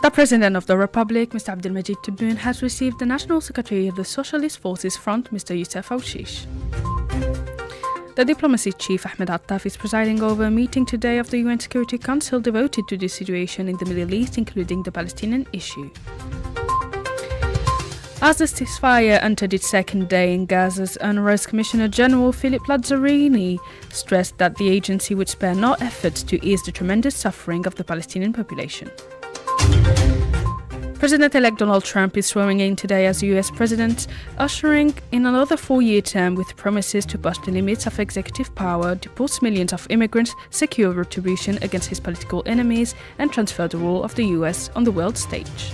The President of the Republic, Mr. Abdelmajid Tebboune, has received the National Secretary of the Socialist Forces Front, Mr. Youssef Aouchiche. The Diplomacy Chief, Ahmed Attaf, is presiding over a meeting today of the UN Security Council devoted to the situation in the Middle East, including the Palestinian issue. As the ceasefire entered its second day in Gaza's UNRWA's Commissioner General Philippe Lazzarini stressed that the agency would spare no efforts to ease the tremendous suffering of the Palestinian population. President-elect Donald Trump is swearing in today as US President, ushering in another 4-year term with promises to push the limits of executive power, deport millions of immigrants, secure retribution against his political enemies, and transfer the role of the US on the world stage.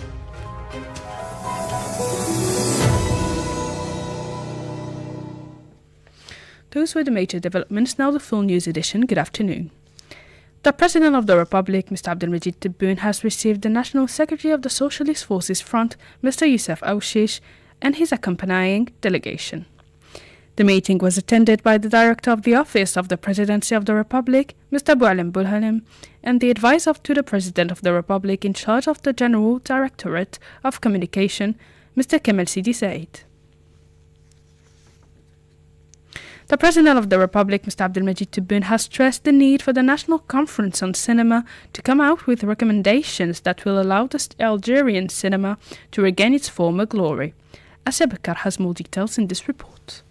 Those were the major developments. Now the full news edition. Good afternoon. The President of the Republic, Mr. Abdelmajid Tebboune, has received the National Secretary of the Socialist Forces Front, Mr. Youssef Aouchiche, and his accompanying delegation. The meeting was attended by the Director of the Office of the Presidency of the Republic, Mr. Boualem Boulhalem, and the Advisor to the President of the Republic in charge of the General Directorate of Communication, Mr. Kamel Sidi Said. The President of the Republic, Mr. Abdelmajid Tebboune, has stressed the need for the National Conference on Cinema to come out with recommendations that will allow the Algerian cinema to regain its former glory. Asya Bakar has more details in this report.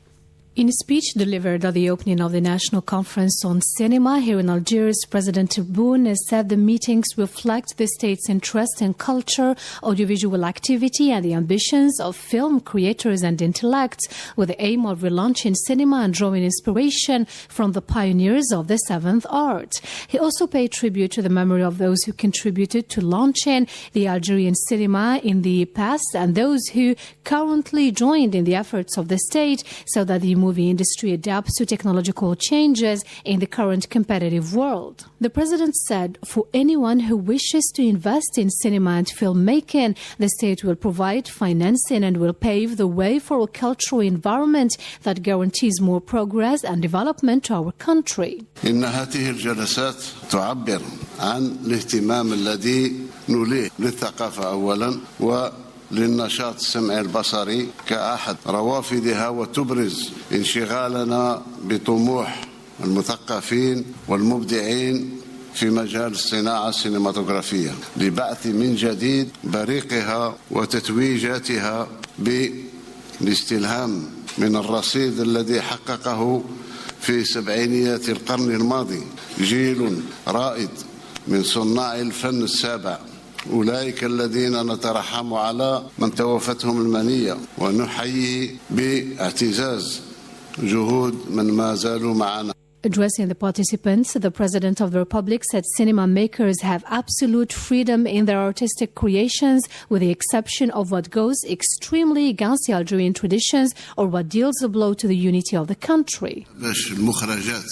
In a speech delivered at the opening of the National Conference on Cinema here in Algiers, President Tebboune has said the meetings reflect the state's interest in culture, audiovisual activity and the ambitions of film creators and intellects, with the aim of relaunching cinema and drawing inspiration from the pioneers of the seventh art. He also paid tribute to the memory of those who contributed to launching the Algerian cinema in the past and those who currently joined in the efforts of the state so that the movie industry adapts to technological changes in the current competitive world. The President said, for anyone who wishes to invest in cinema and filmmaking, the state will provide financing and will pave the way for a cultural environment that guarantees more progress and development to our country. إن هذه الجلسات تعبر عن الاهتمام الذي نوليه للثقافة أولا للنشاط السمعي البصري كأحد روافدها وتبرز انشغالنا بطموح المثقفين والمبدعين في مجال الصناعة السينماتوغرافية لبعث من جديد بريقها وتتويجاتها بالاستلهام من الرصيد الذي حققه في سبعينيات القرن الماضي جيل رائد من صناع الفن السابع، أولئك الذين نترحم على من توفتهم المنية ونحيي باعتزاز جهود من ما زالوا معنا. Addressing the participants, the President of the Republic said cinema makers have absolute freedom in their artistic creations, with the exception of what goes extremely against the Algerian traditions or what deals a blow to the unity of the country. باش المخرجات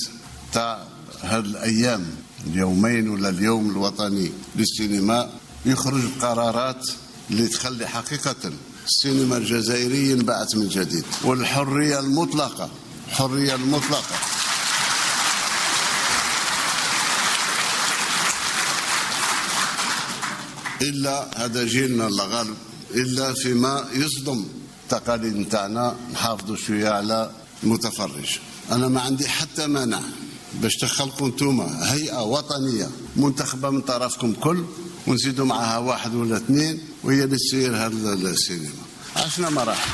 تاع هذه الأيام اليومين ولا اليوم الوطني للسينما يخرج قرارات اللي تخلي حقيقة السينما الجزائرية ينبعث من جديد، والحرية المطلقة حرية المطلقة. إلا هذا جيلنا الغالب إلا فيما يصدم تقاليد نتاعنا نحافظوا شوية على المتفرج. أنا ما عندي حتى مانع باش تخلقوا انتوما هيئة وطنية منتخبة من طرفكم كل ونزيدوا معها 1 ولا 2 وهي اللي تسير هذا السينما. عشنا مراحل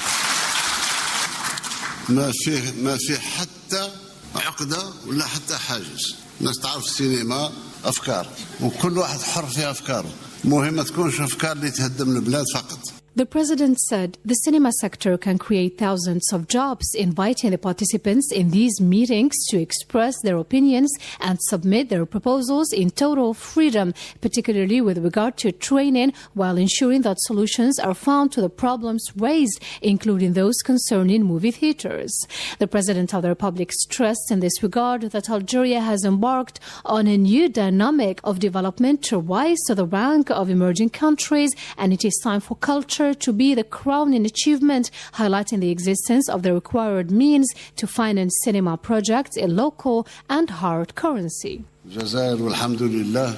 ما فيه حتى عقدة ولا حتى حاجز. الناس تعرف السينما أفكار وكل واحد حر في أفكاره، مهم ما تكونش أفكار اللي تهدم البلاد فقط. The President said the cinema sector can create thousands of jobs, inviting the participants in these meetings to express their opinions and submit their proposals in total freedom, particularly with regard to training, while ensuring that solutions are found to the problems raised, including those concerning movie theaters. The President of the Republic stressed in this regard that Algeria has embarked on a new dynamic of development to rise to the rank of emerging countries, and it is time for culture to be the crowning achievement, highlighting the existence of the required means to finance cinema projects in local and hard currency. الجزائر والحمد لله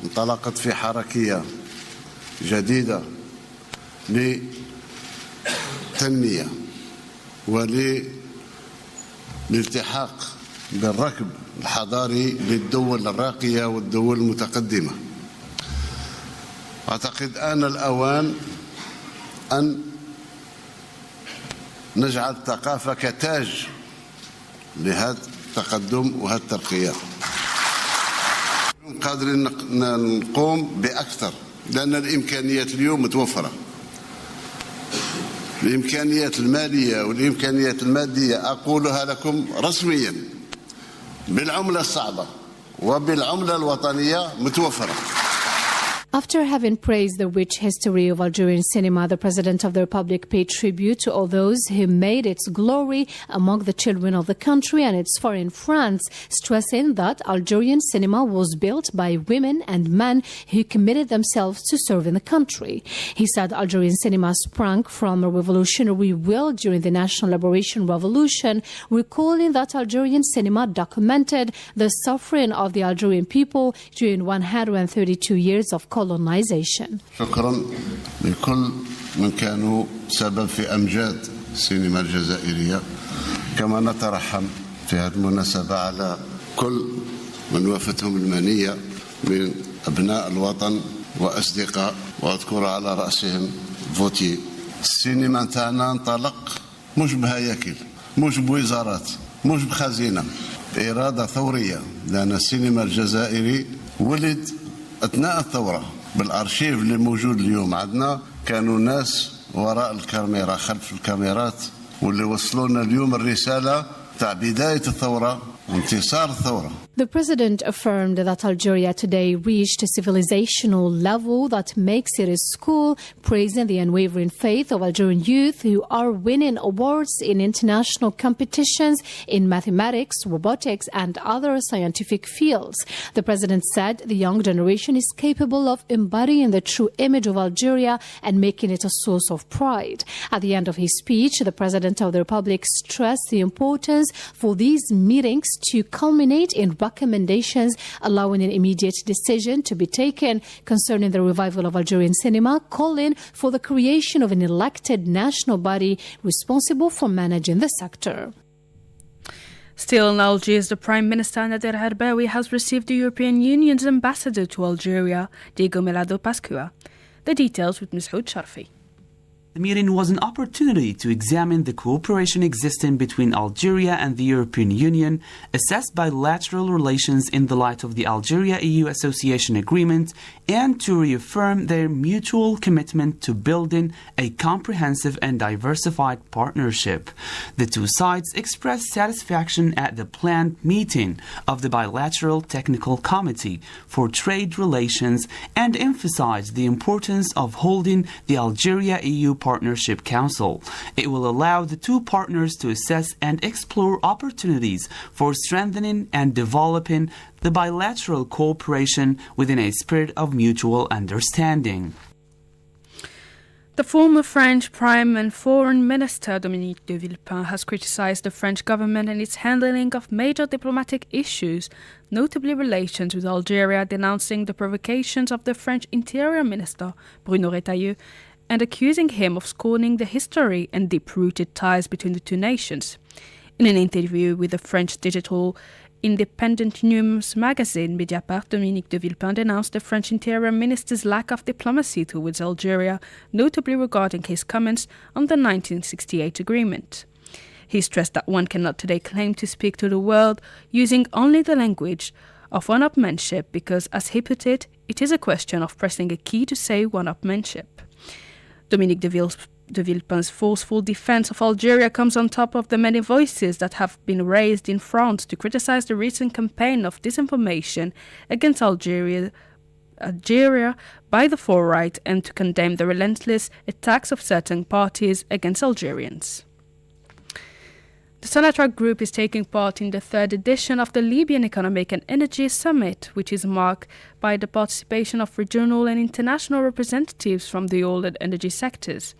انطلقت في حركية جديدة للتنمية وللالتحاق بالركب الحضاري للدول الراقية والدول المتقدمة. أعتقد آن الأوان أن نجعل الثقافة كتاج لهذا التقدم وهذه الترقية. قادرين نقوم بأكثر لأن الإمكانيات اليوم متوفرة. الإمكانيات المالية والإمكانيات المادية أقولها لكم رسميا بالعملة الصعبة وبالعملة الوطنية متوفرة. After having praised the rich history of Algerian cinema, the President of the Republic paid tribute to all those who made its glory among the children of the country and its foreign friends, stressing that Algerian cinema was built by women and men who committed themselves to serving the country. He said Algerian cinema sprang from a revolutionary will during the National Liberation Revolution, recalling that Algerian cinema documented the suffering of the Algerian people during 132 years of colonization. شكرا لكل من كانوا سبب في أمجاد السينما الجزائرية، كما نترحم في هذه المناسبة على كل من وفتهم المنية من أبناء الوطن وأصدقاء، وأذكر على رأسهم فوتي. السينما تاعنا انطلق مش بهياكل، مش بوزارات، مش بخزينة، بإرادة ثورية، لأن السينما الجزائري ولد أثناء الثورة. بالأرشيف اللي موجود اليوم عندنا كانوا ناس وراء الكاميرا خلف الكاميرات واللي وصلونا اليوم الرسالة تاع بداية الثورة وانتصار الثورة. The president affirmed that Algeria today reached a civilizational level that makes it a school, praising the unwavering faith of Algerian youth who are winning awards in international competitions in mathematics, robotics, and other scientific fields. The president said the young generation is capable of embodying the true image of Algeria and making it a source of pride. At the end of his speech, the president of the Republic stressed the importance for these meetings to culminate in recommendations allowing an immediate decision to be taken concerning the revival of Algerian cinema, calling for the creation of an elected national body responsible for managing the sector. Still in Algiers, the Prime Minister Nader Herbaoui has received the European Union's ambassador to Algeria, Diego Melado Pascua. The details with Masoud Sharfi. The meeting was an opportunity to examine the cooperation existing between Algeria and the European Union, assess bilateral relations in the light of the Algeria-EU Association Agreement, and to reaffirm their mutual commitment to building a comprehensive and diversified partnership. The two sides expressed satisfaction at the planned meeting of the Bilateral Technical Committee for Trade Relations and emphasized the importance of holding the Algeria-EU Partnership Council. It will allow the two partners to assess and explore opportunities for strengthening and developing the bilateral cooperation within a spirit of mutual understanding. The former French Prime and Foreign Minister Dominique de Villepin has criticized the French government and its handling of major diplomatic issues, notably relations with Algeria, denouncing the provocations of the French Interior Minister Bruno Retailleau and accusing him of scorning the history and deep-rooted ties between the two nations. In an interview with the French digital independent news magazine Mediapart, Dominique de Villepin denounced the French Interior Minister's lack of diplomacy towards Algeria, notably regarding his comments on the 1968 agreement. He stressed that one cannot today claim to speak to the world using only the language of one-upmanship because, as he put it, it is a question of pressing a key to say one-upmanship. Dominique de Villepin's forceful defense of Algeria comes on top of the many voices that have been raised in France to criticize the recent campaign of disinformation against Algeria by the far-right and to condemn the relentless attacks of certain parties against Algerians. The Sonatrach Group is taking part in the third edition of the Libyan Economic and Energy Summit, which is marked by the participation of regional and international representatives from the oil and energy sectors.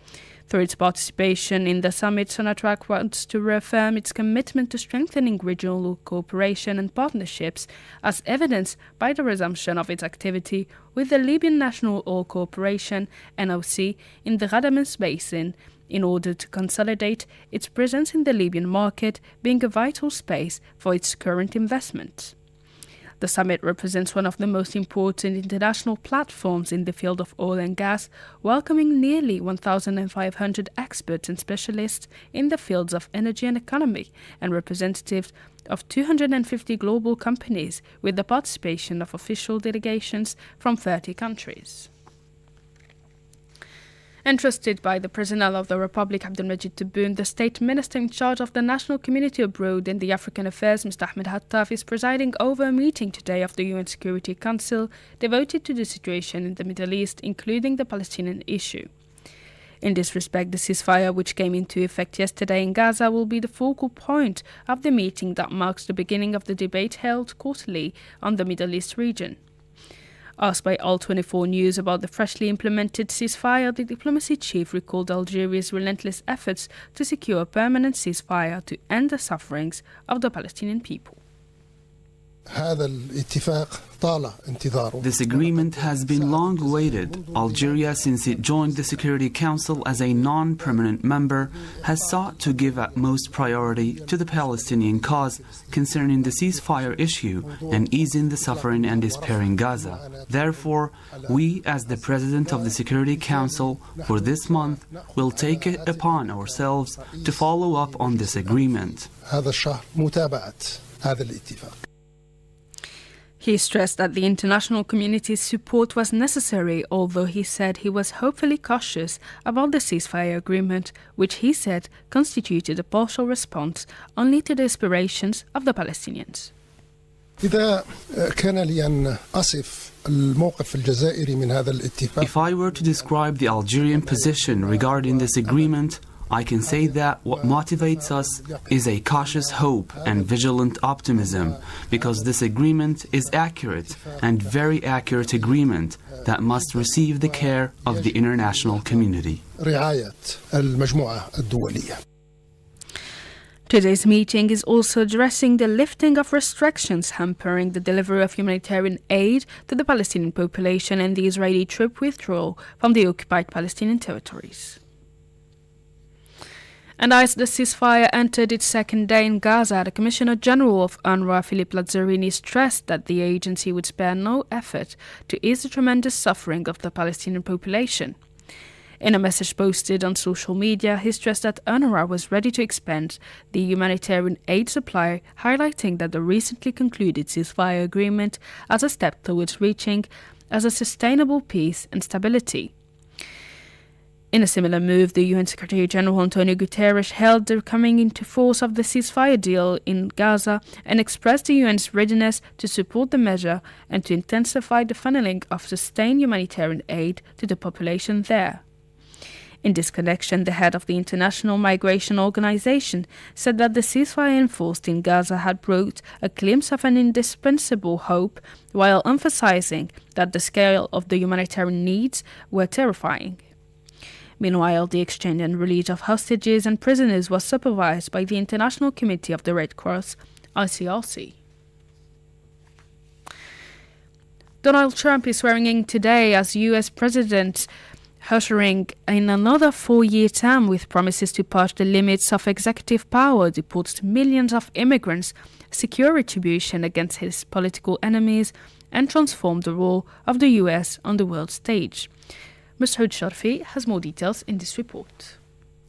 Through its participation in the summit, Sonatrach wants to reaffirm its commitment to strengthening regional cooperation and partnerships, as evidenced by the resumption of its activity with the Libyan National Oil Corporation, NOC, in the Ghadames Basin, in order to consolidate its presence in the Libyan market, being a vital space for its current investments. The summit represents one of the most important international platforms in the field of oil and gas, welcoming nearly 1,500 experts and specialists in the fields of energy and economy, and representatives of 250 global companies, with the participation of official delegations from 30 countries. Entrusted by the President of the Republic, Abdelmejid Tebboune, the State Minister in charge of the National Community Abroad and the African Affairs, Mr. Ahmed Hattaf, is presiding over a meeting today of the UN Security Council devoted to the situation in the Middle East, including the Palestinian issue. In this respect, the ceasefire, which came into effect yesterday in Gaza, will be the focal point of the meeting that marks the beginning of the debate held quarterly on the Middle East region. Asked by All24 News about the freshly implemented ceasefire, the diplomacy chief recalled Algeria's relentless efforts to secure a permanent ceasefire to end the sufferings of the Palestinian people. This agreement has been long awaited. Algeria, since it joined the Security Council as a non-permanent member, has sought to give utmost priority to the Palestinian cause concerning the ceasefire issue and easing the suffering and despair in Gaza. Therefore, we, as the President of the Security Council, for this month, will take it upon ourselves to follow up on this agreement. He stressed that the international community's support was necessary, although he said he was hopefully cautious about the ceasefire agreement, which he said constituted a partial response only to the aspirations of the Palestinians. If I were to describe the Algerian position regarding this agreement, I can say that what motivates us is a cautious hope and vigilant optimism, because this agreement is accurate and very accurate agreement that must receive the care of the international community. Today's meeting is also addressing the lifting of restrictions hampering the delivery of humanitarian aid to the Palestinian population and the Israeli troop withdrawal from the occupied Palestinian territories. And as the ceasefire entered its second day in Gaza, the Commissioner General of UNRWA, Philippe Lazzarini, stressed that the agency would spare no effort to ease the tremendous suffering of the Palestinian population. In a message posted on social media, he stressed that UNRWA was ready to expand the humanitarian aid supply, highlighting that the recently concluded ceasefire agreement as a step towards reaching as a sustainable peace and stability. In a similar move, the UN Secretary-General Antonio Guterres hailed the coming into force of the ceasefire deal in Gaza and expressed the UN's readiness to support the measure and to intensify the funneling of sustained humanitarian aid to the population there. In this connection, the head of the International Migration Organization said that the ceasefire enforced in Gaza had brought a glimpse of an indispensable hope, while emphasizing that the scale of the humanitarian needs were terrifying. Meanwhile, the exchange and release of hostages and prisoners was supervised by the International Committee of the Red Cross, ICRC. Donald Trump is swearing in today as U.S. President, ushering in another 4-year term with promises to push the limits of executive power, deport millions of immigrants, secure retribution against his political enemies, and transform the role of the U.S. on the world stage. Mr. Sharfi has more details in this report.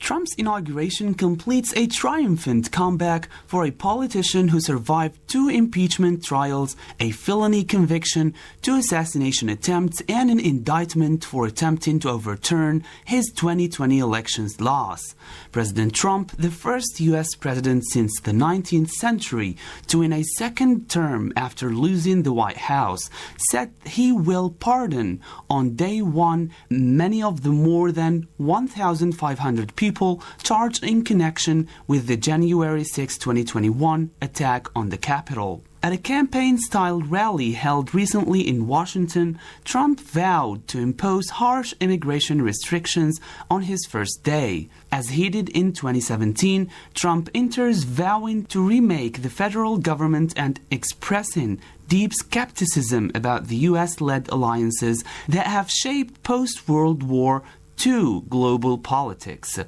Trump's inauguration completes a triumphant comeback for a politician who survived 2 impeachment trials, a felony conviction, 2 assassination attempts, and an indictment for attempting to overturn his 2020 elections loss. President Trump, the first U.S. president since the 19th century to win a second term after losing the White House, said he will pardon on day one many of the more than 1,500 people charged in connection with the January 6, 2021 attack on the Capitol. At a campaign-style rally held recently in Washington, Trump vowed to impose harsh immigration restrictions on his first day. As he did in 2017, Trump enters vowing to remake the federal government and expressing deep skepticism about the U.S.-led alliances that have shaped post-World War II global politics.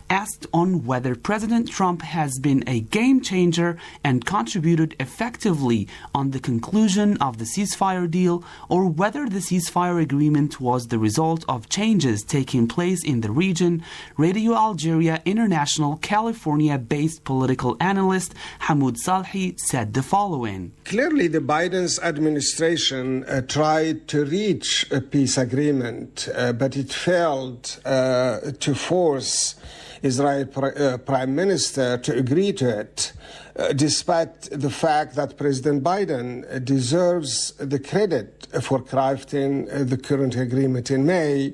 Asked on whether President Trump has been a game changer and contributed effectively on the conclusion of the ceasefire deal, or whether the ceasefire agreement was the result of changes taking place in the region, Radio Algeria International California-based political analyst Hamoud Salhi said the following. Clearly, the Biden's administration tried to reach a peace agreement, but it failed to force Israel Prime Minister to agree to it, despite the fact that President Biden deserves the credit for crafting the current agreement in May,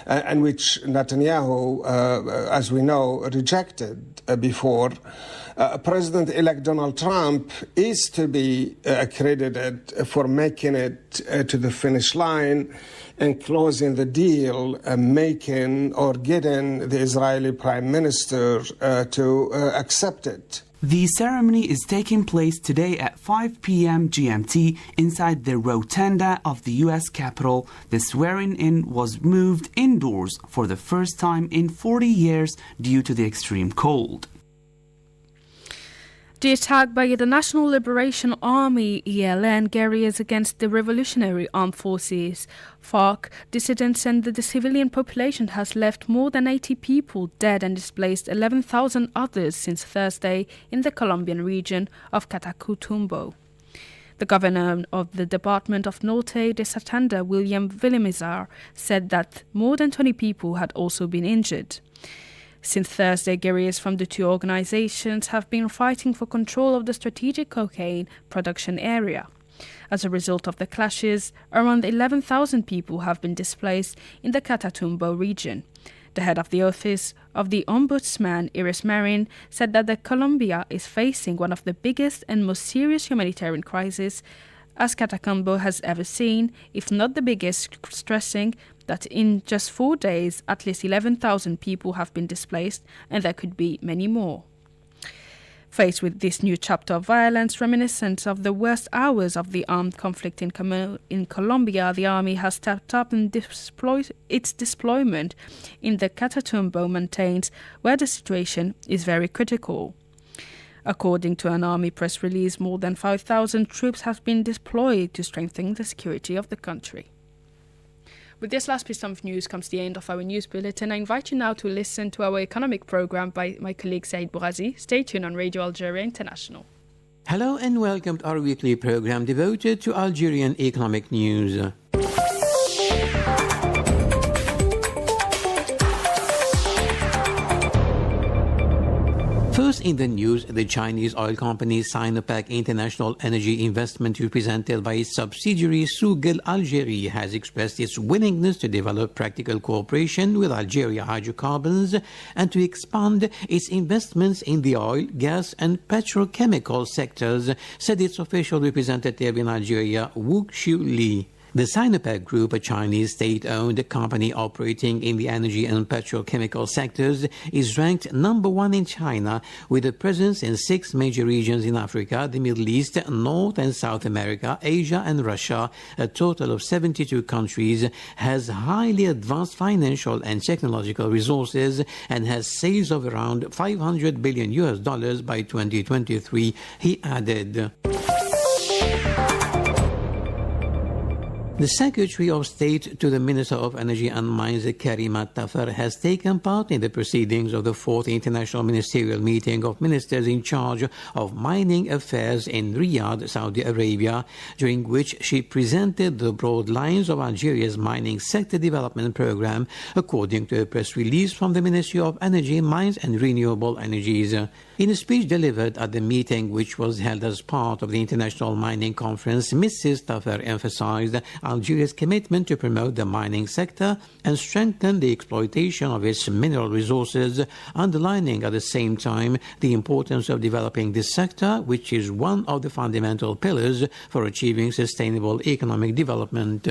and which Netanyahu, as we know, rejected before. President-elect Donald Trump is to be credited for making it to the finish line and closing the deal, making or getting the Israeli Prime Minister to accept it. The ceremony is taking place today at 5 p.m. GMT inside the rotunda of the U.S. Capitol. The swearing-in was moved indoors for the first time in 40 years due to the extreme cold. The attack by the National Liberation Army, ELN, guerrillas against the Revolutionary Armed Forces, FARC, dissidents and the civilian population has left more than 80 people dead and displaced 11,000 others since Thursday in the Colombian region of Catatumbo. The governor of the Department of Norte de Santander, William Villamizar, said that more than 20 people had also been injured. Since Thursday, guerrillas from the two organizations have been fighting for control of the strategic cocaine production area. As a result of the clashes, around 11,000 people have been displaced in the Catatumbo region. The head of the Office of the Ombudsman, Iris Marin, said that Colombia is facing one of the biggest and most serious humanitarian crises as Catatumbo has ever seen, if not the biggest, stressing that in just 4 days, at least 11,000 people have been displaced, and there could be many more. Faced with this new chapter of violence reminiscent of the worst hours of the armed conflict in Colombia, the army has stepped up and its deployment in the Catatumbo mountains, where the situation is very critical. According to an army press release, more than 5,000 troops have been deployed to strengthen the security of the country. With this last piece of news comes the end of our news bulletin. I invite you now to listen to our economic program by my colleague Said Bourazi. Stay tuned on Radio Algeria International. Hello and welcome to our weekly program devoted to Algerian economic news. First in the news, the Chinese oil company Sinopec International Energy Investment, represented by its subsidiary Sougel Algerie, has expressed its willingness to develop practical cooperation with Algeria Hydrocarbons and to expand its investments in the oil, gas and petrochemical sectors, said its official representative in Algeria, Wu Xiuli. The Sinopec Group, a Chinese state-owned company operating in the energy and petrochemical sectors, is ranked number 1 in China, with a presence in 6 major regions in Africa, the Middle East, North and South America, Asia and Russia. A total of 72 countries, has highly advanced financial and technological resources, and has sales of around $500 billion by 2023, he added. The Secretary of State to the Minister of Energy and Mines, Karima Tafar, has taken part in the proceedings of the 4th International Ministerial Meeting of Ministers in charge of mining affairs in Riyadh, Saudi Arabia, during which she presented the broad lines of Algeria's mining sector development program, according to a press release from the Ministry of Energy, Mines and Renewable Energies. In a speech delivered at the meeting, which was held as part of the International Mining Conference, Mrs. Tafar emphasized Algeria's commitment to promote the mining sector and strengthen the exploitation of its mineral resources, underlining at the same time the importance of developing this sector, which is one of the fundamental pillars for achieving sustainable economic development.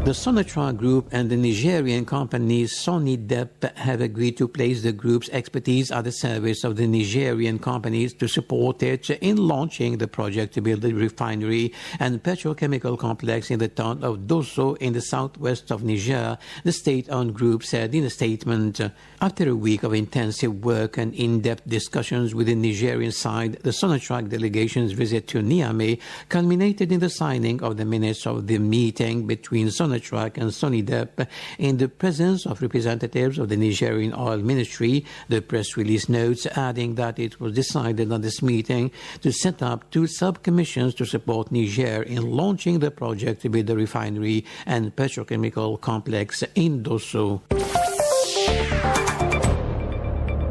The Sonatrach Group and the Nigerian company Sonidep have agreed to place the group's expertise at the service of the Nigerian companies to support it in launching the project to build a refinery and petrochemical complex in the town of Dosso in the southwest of Niger, the state-owned group said in a statement. After a week of intensive work and in-depth discussions with the Nigerian side, the Sonatrach delegation's visit to Niamey culminated in the signing of the minutes of the meeting between Sonatrach and Sonidep in the presence of representatives of the Nigerian Oil Ministry. The press release notes, adding that it was decided at this meeting to set up 2 sub-commissions to support Niger in launching the project to build a refinery and petrochemical complex in Dosso.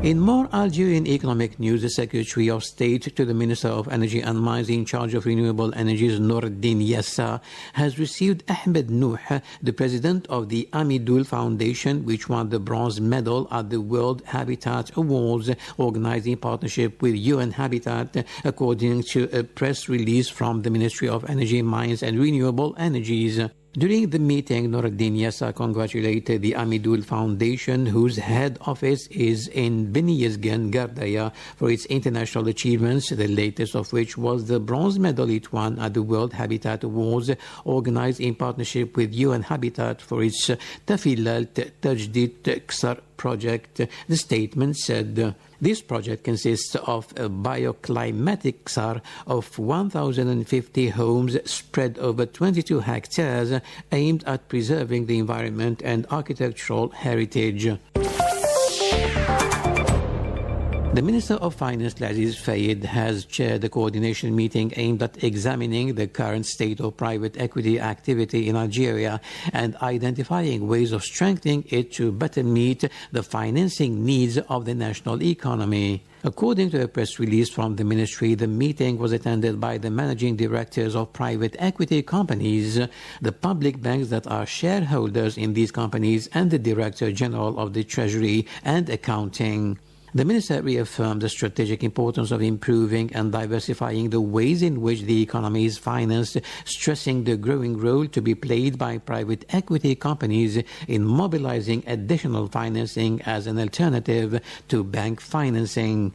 In more Algerian economic news, the Secretary of State to the Minister of Energy and Mines in charge of renewable energies, Noureddin Yassa, has received Ahmed Nouh, the president of the Amidoul Foundation, which won the bronze medal at the World Habitat Awards, organized in partnership with UN Habitat, according to a press release from the Ministry of Energy, Mines and Renewable Energies. During the meeting, Noureddin Yassa congratulated the Amidoul Foundation, whose head office is in Beni Yezgen, Gardaya, for its international achievements, the latest of which was the bronze medal it won at the World Habitat Awards, organized in partnership with UN Habitat for its Tafilalt Tajdid Ksar project. The statement said, this project consists of a bioclimatic ksar of 1,050 homes spread over 22 hectares, aimed at preserving the environment and architectural heritage. The Minister of Finance, Laziz Fayed, has chaired a coordination meeting aimed at examining the current state of private equity activity in Algeria and identifying ways of strengthening it to better meet the financing needs of the national economy. According to a press release from the ministry, the meeting was attended by the managing directors of private equity companies, the public banks that are shareholders in these companies, and the Director General of the Treasury and Accounting. The minister reaffirmed the strategic importance of improving and diversifying the ways in which the economy is financed, stressing the growing role to be played by private equity companies in mobilizing additional financing as an alternative to bank financing.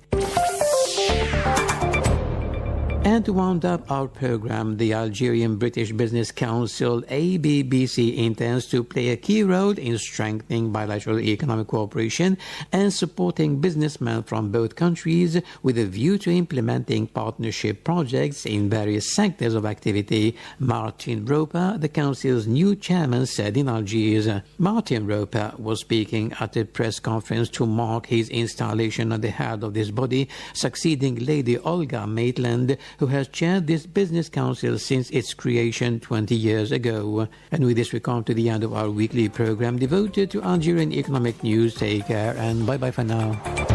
And to round up our program, the Algerian British Business Council, ABBC, intends to play a key role in strengthening bilateral economic cooperation and supporting businessmen from both countries with a view to implementing partnership projects in various sectors of activity, Martin Roper, the Council's new chairman, said in Algiers. Martin Roper was speaking at a press conference to mark his installation at the head of this body, succeeding Lady Olga Maitland, who has chaired this business council since its creation 20 years ago. And with this, we come to the end of our weekly program devoted to Algerian economic news. Take care and bye-bye for now.